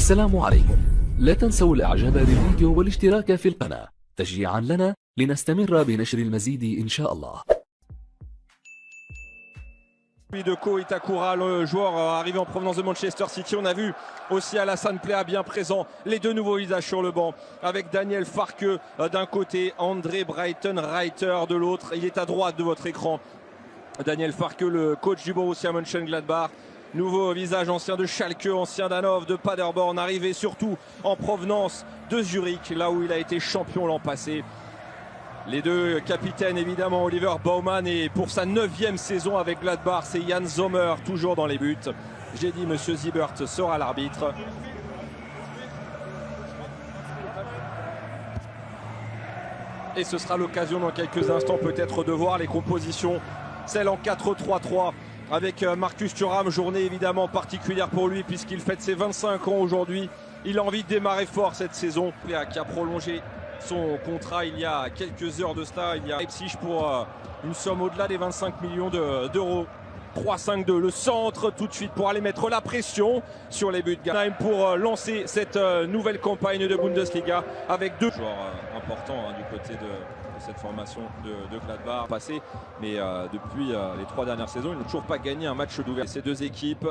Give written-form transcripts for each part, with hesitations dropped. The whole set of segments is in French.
السلام عليكم. لا تنسوا الاعجاب بالفيديو والاشتراك في القناة تشجيعا لنا لنستمر بنشر المزيد إن شاء الله. De Ko Itakura, le joueur arrivé en provenance de Manchester City. On a vu aussi Alassane Plea bien présent. Les deux nouveaux visages sur le banc avec Daniel Farke d'un côté, André Breitenreiter de l'autre. Il est à droite de votre écran. Daniel Farke, le coach du Borussia Mönchengladbach. Nouveau visage, ancien de Schalke, ancien d'Hanovre, de Paderborn, arrivé surtout en provenance de Zurich, là où il a été champion l'an passé. Les deux capitaines, évidemment, Oliver Baumann, et pour sa 9e saison avec Gladbach, c'est Jan Sommer, toujours dans les buts. J'ai dit, Monsieur Siebert sera l'arbitre. Et ce sera l'occasion dans quelques instants peut-être de voir les compositions. Celle en 4-3-3 avec Marcus Thuram, journée évidemment particulière pour lui puisqu'il fête ses 25 ans aujourd'hui. Il a envie de démarrer fort cette saison. Qui a prolongé son contrat il y a quelques heures de cela. Il y a Leipzig pour une somme au-delà des 25 millions d'euros. 3-5-2, le centre tout de suite pour aller mettre la pression sur les buts de Ganaim pour lancer cette nouvelle campagne de Bundesliga avec deux joueurs importants du côté de cette formation de Gladbach passé, mais depuis les 3 dernières saisons, ils n'ont toujours pas gagné un match d'ouverture. Ces deux équipes.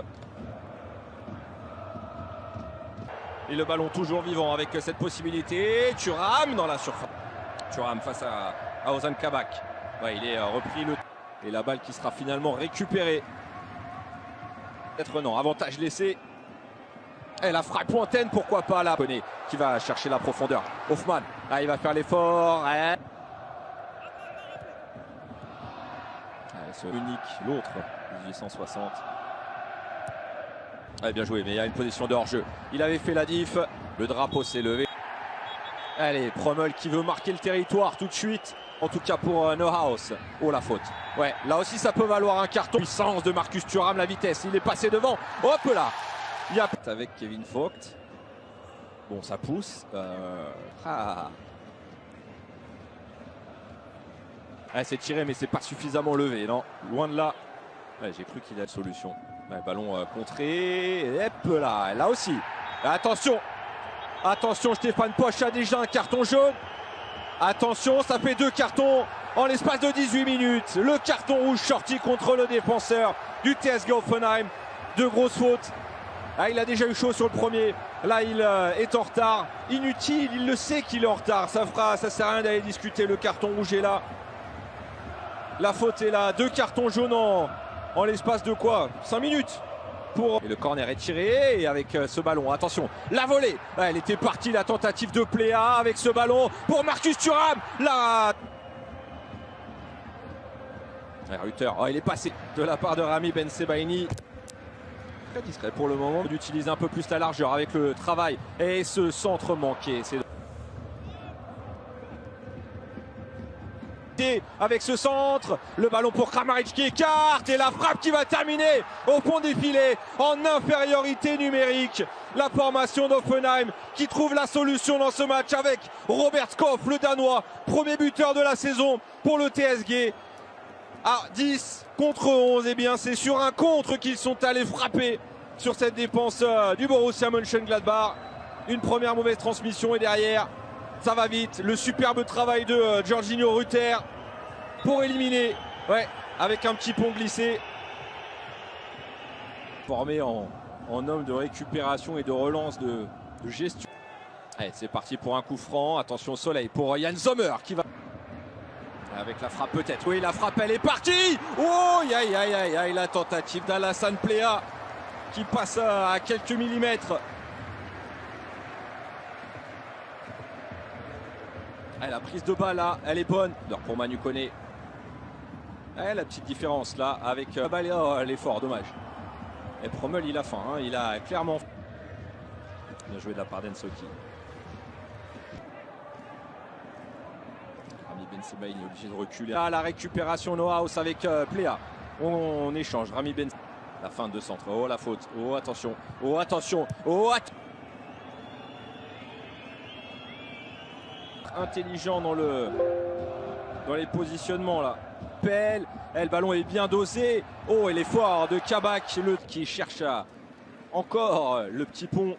Et le ballon toujours vivant avec cette possibilité. Thuram dans la surface. Thuram face à Ozan Kabak. Ouais, il est repris le... Et la balle qui sera finalement récupérée. Peut-être non, avantage laissé. Et la frappe lointaine, pourquoi pas là. Qui va chercher la profondeur. Hoffmann, il va faire l'effort. Ce unique, l'autre, 1860. Bien joué, mais il y a une position de hors-jeu. Il avait fait la diff, le drapeau s'est levé. Allez, Promel qui veut marquer le territoire tout de suite. En tout cas pour Neuhaus. Oh, la faute. Ouais, là aussi ça peut valoir un carton. Puissance de Marcus Thuram, la vitesse. Il est passé devant. Hop là. Il y a... Avec Kevin Vogt. Bon, ça pousse. C'est tiré, mais c'est pas suffisamment levé, non. Loin de là. J'ai cru qu'il a une solution. Ballon contré. Et hop là. Là aussi. Attention. Attention, Stéphane Posch a déjà un carton jaune. Attention, ça fait 2 cartons en l'espace de 18 minutes. Le carton rouge sorti contre le défenseur du TSG Hoffenheim. 2 grosses fautes. Il a déjà eu chaud sur le premier. Là, il est en retard. Inutile, il le sait qu'il est en retard. Ça sert à rien d'aller discuter. Le carton rouge est là. La faute est là. 2 cartons jaunes en l'espace de quoi? 5 minutes. Et le corner est tiré et avec ce ballon, attention, la volée, elle était partie, la tentative de Plea avec ce ballon pour Marcus Thuram. Là, Rutter, il est passé de la part de Rami Bensebaini. Très discret pour le moment d'utiliser un peu plus la largeur avec le travail et ce centre manqué. Avec ce centre, le ballon pour Kramaric qui écarte et la frappe qui va terminer au fond des filets en infériorité numérique. La formation d'Hoffenheim qui trouve la solution dans ce match avec Robert Koff, le Danois, premier buteur de la saison pour le TSG. À 10 contre 11, et bien c'est sur un contre qu'ils sont allés frapper sur cette défense du Borussia Mönchengladbach. Une première mauvaise transmission et derrière... Ça va vite, le superbe travail de Georginio Rutter pour éliminer, avec un petit pont glissé. Formé en homme de récupération et de relance de gestion. C'est parti pour un coup franc, attention au soleil pour Jan Sommer qui va... Avec la frappe peut-être, oui la frappe elle est partie. Oh, la tentative d'Alassane Plea qui passe à quelques millimètres. La prise de balle là, elle est bonne. Pour Manu Koné. La petite différence là avec la balle, elle est fort, dommage. Et Promel il a faim, il a clairement... Bien joué de la part d'Ensoki. Rami Bensebaini est obligé de reculer. La récupération Neuhaus avec Plea. On échange. Rami Bensebaini. La fin de centre. Oh la faute. Oh attention. Oh attention. Oh attention. Intelligent dans les positionnements là. Pelle, le ballon est bien dosé. Oh, et l'effort de Kabak qui cherche encore le petit pont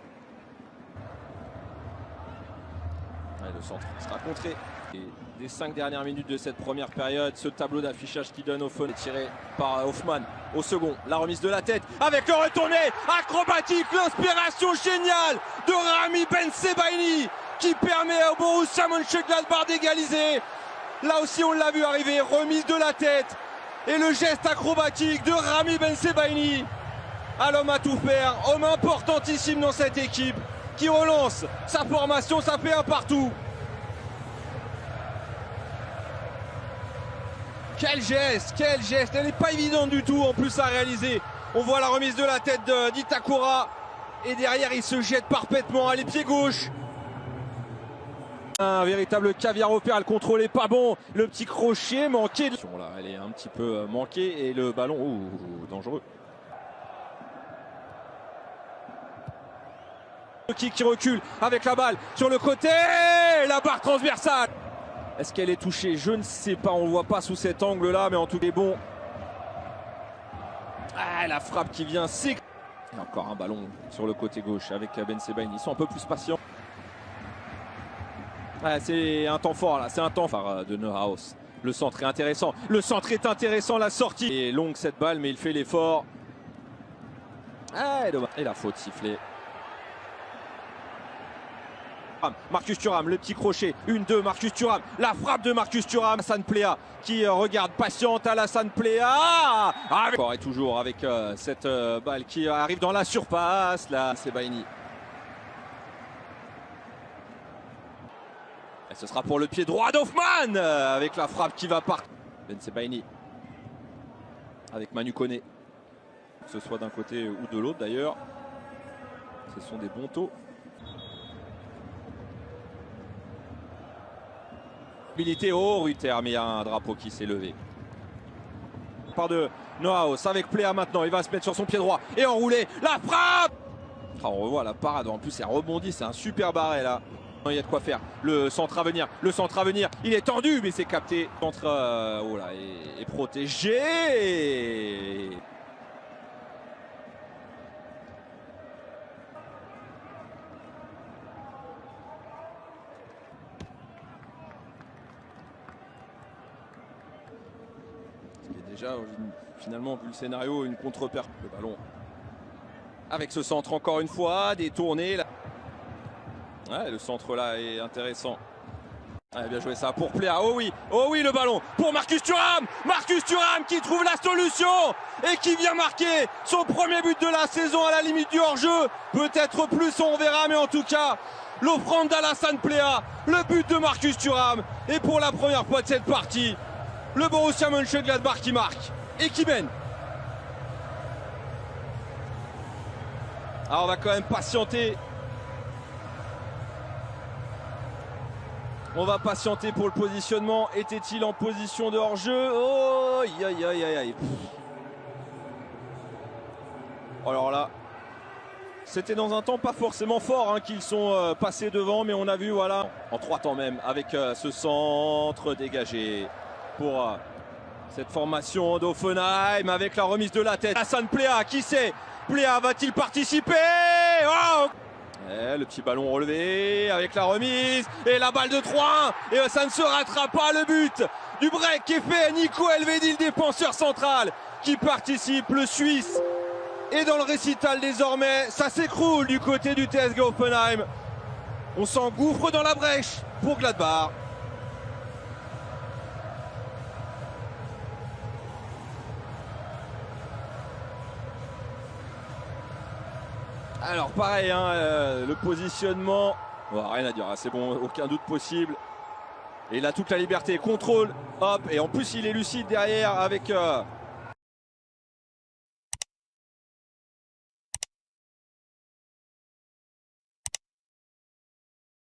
Le centre sera contré. Et des 5 dernières minutes de cette première période, ce tableau d'affichage qui donne Hoffmann est tiré par Hoffmann au second. La remise de la tête avec le retourné acrobatique, l'inspiration géniale de Rami Bensebaini qui permet au Borussia Mönchengladbach d'égaliser. Là aussi on l'a vu arriver, remise de la tête et le geste acrobatique de Rami Bensebaini. À l'homme à tout faire, homme importantissime dans cette équipe qui relance sa formation, ça fait un partout. Quel geste, elle n'est pas évidente du tout en plus à réaliser. On voit la remise de la tête d'Itakura et derrière il se jette parfaitement à les pieds gauche. Un véritable caviar au le contrôle est pas bon, le petit crochet manqué. Là, elle est un petit peu manquée et le ballon, dangereux. Le kick qui recule avec la balle sur le côté, la barre transversale. Est-ce qu'elle est touchée? Je ne sais pas, on ne voit pas sous cet angle-là, mais en tout cas, bon. Ah, la frappe qui vient, c'est... Et encore un ballon sur le côté gauche avec Bensebaini. Ils sont un peu plus patients. Ah, c'est un temps fort, là, c'est un temps fort de Neuhaus. Le centre est intéressant, la sortie. Et longue cette balle, mais il fait l'effort. Ah, et la faute sifflée. Marcus Thuram, le petit crochet, 1-2, Marcus Thuram, la frappe de Marcus Thuram, Alassane Plea qui regarde, patiente, Alassane Plea, et toujours avec cette balle qui arrive dans la surface, là, c'est Bensebaini. Et ce sera pour le pied droit d'Hoffmann, avec la frappe qui va partir. Bensebaini, avec Manu Koné, que ce soit d'un côté ou de l'autre d'ailleurs, ce sont des bons taux. Oh, Rutter, mais il y a un drapeau qui s'est levé. Par de Neuhaus avec Plea maintenant, il va se mettre sur son pied droit et enrouler la frappe. On revoit la parade, en plus elle rebondit, c'est un super barré là. Il y a de quoi faire, le centre à venir, il est tendu mais c'est capté. Le centre est protégé. Déjà, finalement, vu le scénario, une contre-perte. Le ballon avec ce centre encore une fois, détourné. Ouais, le centre là est intéressant. Ouais, bien joué ça pour Plea. Oh oui, le ballon pour Marcus Thuram. Marcus Thuram qui trouve la solution et qui vient marquer son premier but de la saison à la limite du hors-jeu. Peut-être plus, on verra, mais en tout cas, l'offrande d'Alassane Plea, le but de Marcus Thuram. Et pour la première fois de cette partie, le Borussia Mönchengladbach qui marque et qui mène. Alors on va quand même patienter. On va patienter pour le positionnement. Était-il en position de hors-jeu? Oh, aïe, aïe, aïe, aïe. Alors là, c'était dans un temps pas forcément fort qu'ils sont passés devant, mais on a vu, voilà, en 3 temps même, avec ce centre dégagé pour cette formation d'Hoffenheim avec la remise de la tête. Alassane Plea, qui sait? Plea va-t-il participer? Oh, et le petit ballon relevé avec la remise et la balle de 3-1 et ça ne se rattrape pas. Le but du break qui est fait. Nico Elvedi, le défenseur central qui participe, le Suisse. Et dans le récital désormais, ça s'écroule du côté du TSG Hoffenheim. On s'engouffre dans la brèche pour Gladbach. Alors pareil, le positionnement, rien à dire, c'est bon, aucun doute possible. Et il a toute la liberté, contrôle, hop, et en plus il est lucide derrière avec